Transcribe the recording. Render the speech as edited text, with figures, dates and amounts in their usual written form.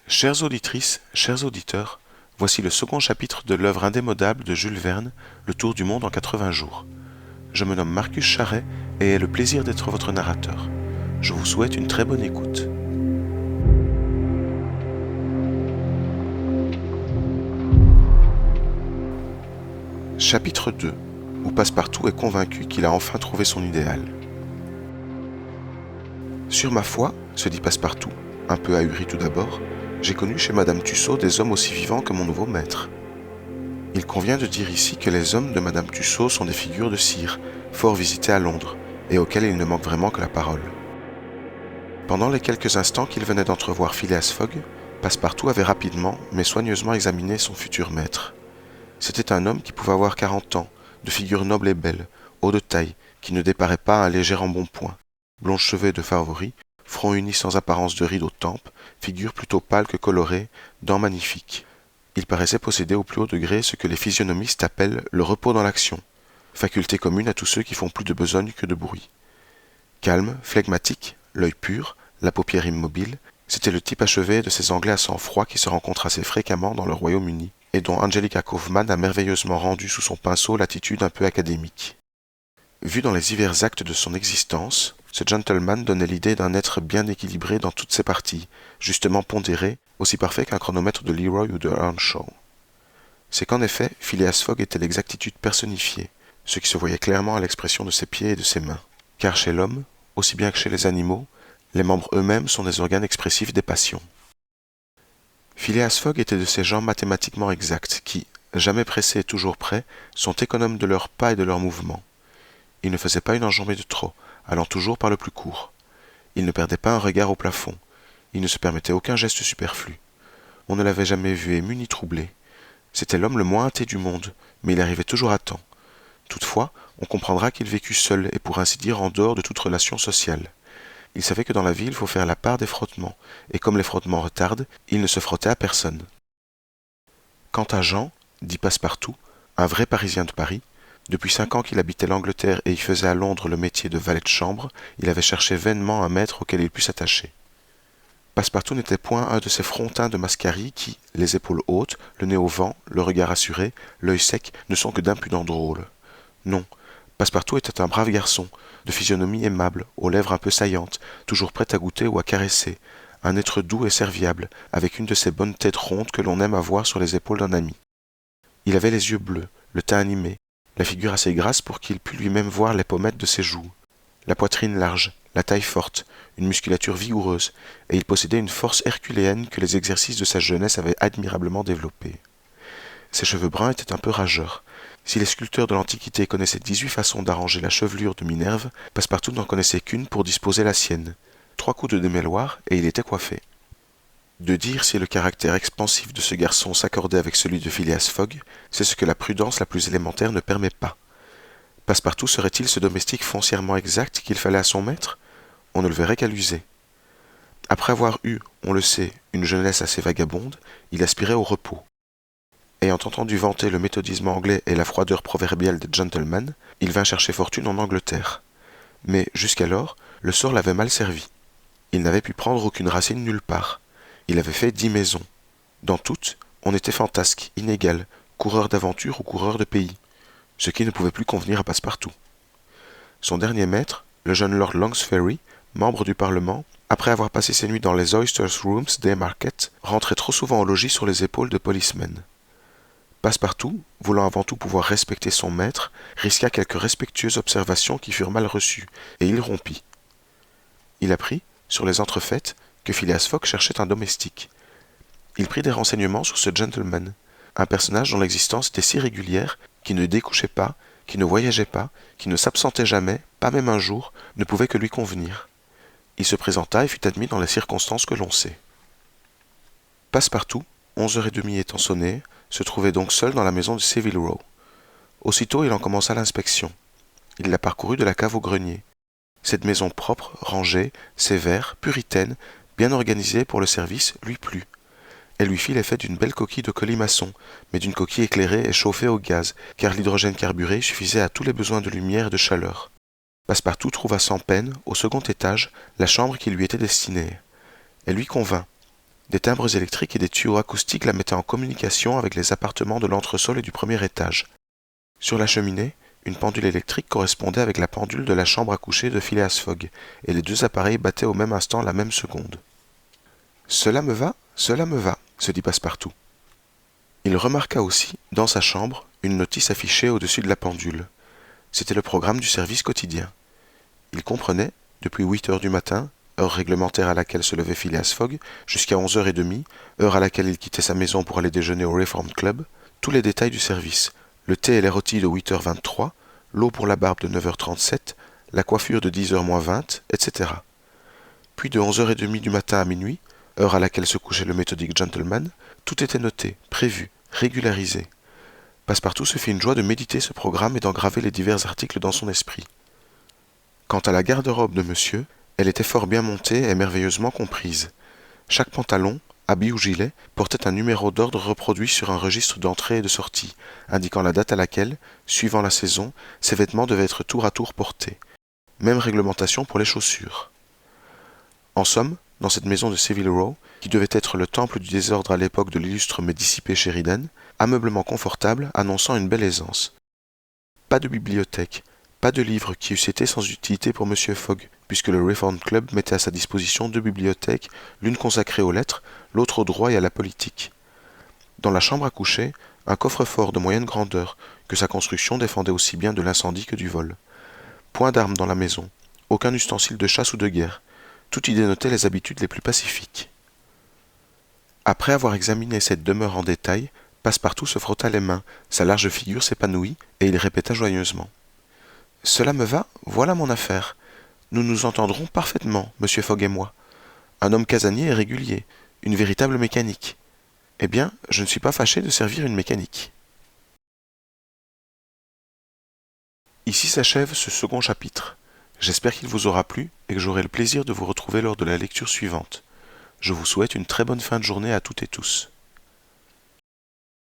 Chères auditrices, chers auditeurs, voici le second chapitre de l'œuvre indémodable de Jules Verne, Le Tour du monde en 80 jours. Je me nomme Marcus Charret et ai le plaisir d'être votre narrateur. Je vous souhaite une très bonne écoute. Chapitre 2, où Passepartout est convaincu qu'il a enfin trouvé son idéal. Sur ma foi, se dit Passepartout, un peu ahuri tout d'abord, j'ai connu chez Madame Tussaud des hommes aussi vivants que mon nouveau maître. Il convient de dire ici que les hommes de Madame Tussaud sont des figures de cire, fort visitées à Londres, et auxquelles il ne manque vraiment que la parole. Pendant les quelques instants qu'il venait d'entrevoir Phileas Fogg, Passepartout avait rapidement, mais soigneusement examiné son futur maître. C'était un homme qui pouvait avoir 40 ans, de figure noble et belle, haut de taille, qui ne déparait pas un léger embonpoint, blond cheveux de favoris, front uni sans apparence de rides aux tempes, figure plutôt pâle que colorée, dents magnifiques. Il paraissait posséder au plus haut degré ce que les physionomistes appellent le repos dans l'action, faculté commune à tous ceux qui font plus de besogne que de bruit. Calme, flegmatique, l'œil pur, la paupière immobile, c'était le type achevé de ces Anglais à sang-froid qui se rencontrent assez fréquemment dans le Royaume-Uni, et dont Angelica Kauffmann a merveilleusement rendu sous son pinceau l'attitude un peu académique. Vu dans les divers actes de son existence, ce gentleman donnait l'idée d'un être bien équilibré dans toutes ses parties, justement pondéré, aussi parfait qu'un chronomètre de Leroy ou de Earnshaw. C'est qu'en effet, Phileas Fogg était l'exactitude personnifiée, ce qui se voyait clairement à l'expression de ses pieds et de ses mains. Car chez l'homme, aussi bien que chez les animaux, les membres eux-mêmes sont des organes expressifs des passions. Phileas Fogg était de ces gens mathématiquement exacts qui, jamais pressés et toujours prêts, sont économes de leurs pas et de leurs mouvements. Il ne faisait pas une enjambée de trop, allant toujours par le plus court. Il ne perdait pas un regard au plafond. Il ne se permettait aucun geste superflu. On ne l'avait jamais vu ému ni troublé. C'était l'homme le moins hâté du monde, mais il arrivait toujours à temps. Toutefois, on comprendra qu'il vécut seul et pour ainsi dire en dehors de toute relation sociale. Il savait que dans la vie il faut faire la part des frottements, et comme les frottements retardent, il ne se frottait à personne. Quant à Jean, dit Passepartout, un vrai Parisien de Paris, depuis 5 ans qu'il habitait l'Angleterre et y faisait à Londres le métier de valet de chambre, il avait cherché vainement un maître auquel il pût s'attacher. Passepartout n'était point un de ces frontins de Mascari qui, les épaules hautes, le nez au vent, le regard assuré, l'œil sec, ne sont que d'impudents drôles. Non, Passepartout était un brave garçon, de physionomie aimable, aux lèvres un peu saillantes, toujours prêt à goûter ou à caresser, un être doux et serviable, avec une de ces bonnes têtes rondes que l'on aime à voir sur les épaules d'un ami. Il avait les yeux bleus, le teint animé, la figure assez grasse pour qu'il pût lui-même voir les pommettes de ses joues, la poitrine large, la taille forte, une musculature vigoureuse, et il possédait une force herculéenne que les exercices de sa jeunesse avaient admirablement développée. Ses cheveux bruns étaient un peu rageurs. Si les sculpteurs de l'Antiquité connaissaient 18 façons d'arranger la chevelure de Minerve, Passepartout n'en connaissait qu'une pour disposer la sienne. 3 coups de démêloir, et il était coiffé. De dire si le caractère expansif de ce garçon s'accordait avec celui de Phileas Fogg, c'est ce que la prudence la plus élémentaire ne permet pas. Passepartout serait-il ce domestique foncièrement exact qu'il fallait à son maître? On ne le verrait qu'à l'user. Après avoir eu, on le sait, une jeunesse assez vagabonde, il aspirait au repos. Ayant entendu vanter le méthodisme anglais et la froideur proverbiale des gentlemen, il vint chercher fortune en Angleterre. Mais, jusqu'alors, le sort l'avait mal servi. Il n'avait pu prendre aucune racine nulle part. Il avait fait 10 maisons. Dans toutes, on était fantasque, inégal, coureur d'aventure ou coureur de pays, ce qui ne pouvait plus convenir à Passepartout. Son dernier maître, le jeune lord Longsferry, membre du Parlement, après avoir passé ses nuits dans les Oysters Rooms d'Haymarket, rentrait trop souvent au logis sur les épaules de policemen. Passepartout, voulant avant tout pouvoir respecter son maître, risqua quelques respectueuses observations qui furent mal reçues, et il rompit. Il apprit, sur les entrefaites, que Phileas Fogg cherchait un domestique. Il prit des renseignements sur ce gentleman, un personnage dont l'existence était si régulière, qui ne découchait pas, qui ne voyageait pas, qui ne s'absentait jamais, pas même un jour, ne pouvait que lui convenir. Il se présenta et fut admis dans les circonstances que l'on sait. Passepartout, 11h30 étant sonnées, se trouvait donc seul dans la maison de Savile Row. Aussitôt il en commença l'inspection. Il la parcourut de la cave au grenier. Cette maison propre, rangée, sévère, puritaine, bien organisée pour le service, lui plut. Elle lui fit l'effet d'une belle coquille de colimaçon, mais d'une coquille éclairée et chauffée au gaz, car l'hydrogène carburé suffisait à tous les besoins de lumière et de chaleur. Passepartout trouva sans peine, au second étage, la chambre qui lui était destinée. Elle lui convint. Des timbres électriques et des tuyaux acoustiques la mettaient en communication avec les appartements de l'entresol et du premier étage. Sur la cheminée, une pendule électrique correspondait avec la pendule de la chambre à coucher de Phileas Fogg, et les deux appareils battaient au même instant la même seconde. « cela me va, se dit Passepartout. Il remarqua aussi, dans sa chambre, une notice affichée au-dessus de la pendule. C'était le programme du service quotidien. Il comprenait, depuis 8 heures du matin, heure réglementaire à laquelle se levait Phileas Fogg, jusqu'à 11h30, heure à laquelle il quittait sa maison pour aller déjeuner au Reform Club, tous les détails du service, le thé et les rôtis de 8h23, l'eau pour la barbe de 9h37, la coiffure de 10h-20, etc. Puis de 11h30 du matin à minuit, heure à laquelle se couchait le méthodique gentleman, tout était noté, prévu, régularisé. Passepartout se fit une joie de méditer ce programme et d'engraver les divers articles dans son esprit. Quant à la garde-robe de monsieur, elle était fort bien montée et merveilleusement comprise. Chaque pantalon, habit ou gilet, portait un numéro d'ordre reproduit sur un registre d'entrée et de sortie, indiquant la date à laquelle, suivant la saison, ces vêtements devaient être tour à tour portés. Même réglementation pour les chaussures. En somme, dans cette maison de Savile Row, qui devait être le temple du désordre à l'époque de l'illustre mais dissipé Sheridan, ameublement confortable annonçant une belle aisance. Pas de bibliothèque, pas de livres qui eussent été sans utilité pour M. Fogg, puisque le Reform Club mettait à sa disposition 2 bibliothèques, l'une consacrée aux lettres, l'autre au droit et à la politique. Dans la chambre à coucher, un coffre-fort de moyenne grandeur, que sa construction défendait aussi bien de l'incendie que du vol. Point d'armes dans la maison, aucun ustensile de chasse ou de guerre, tout y dénotait les habitudes les plus pacifiques. Après avoir examiné cette demeure en détail, Passepartout se frotta les mains, sa large figure s'épanouit, et il répéta joyeusement. « Cela me va, voilà mon affaire. Nous nous entendrons parfaitement, monsieur Fogg et moi. Un homme casanier et régulier, une véritable mécanique. Eh bien, je ne suis pas fâché de servir une mécanique. » Ici s'achève ce second chapitre. J'espère qu'il vous aura plu et que j'aurai le plaisir de vous retrouver lors de la lecture suivante. Je vous souhaite une très bonne fin de journée à toutes et tous.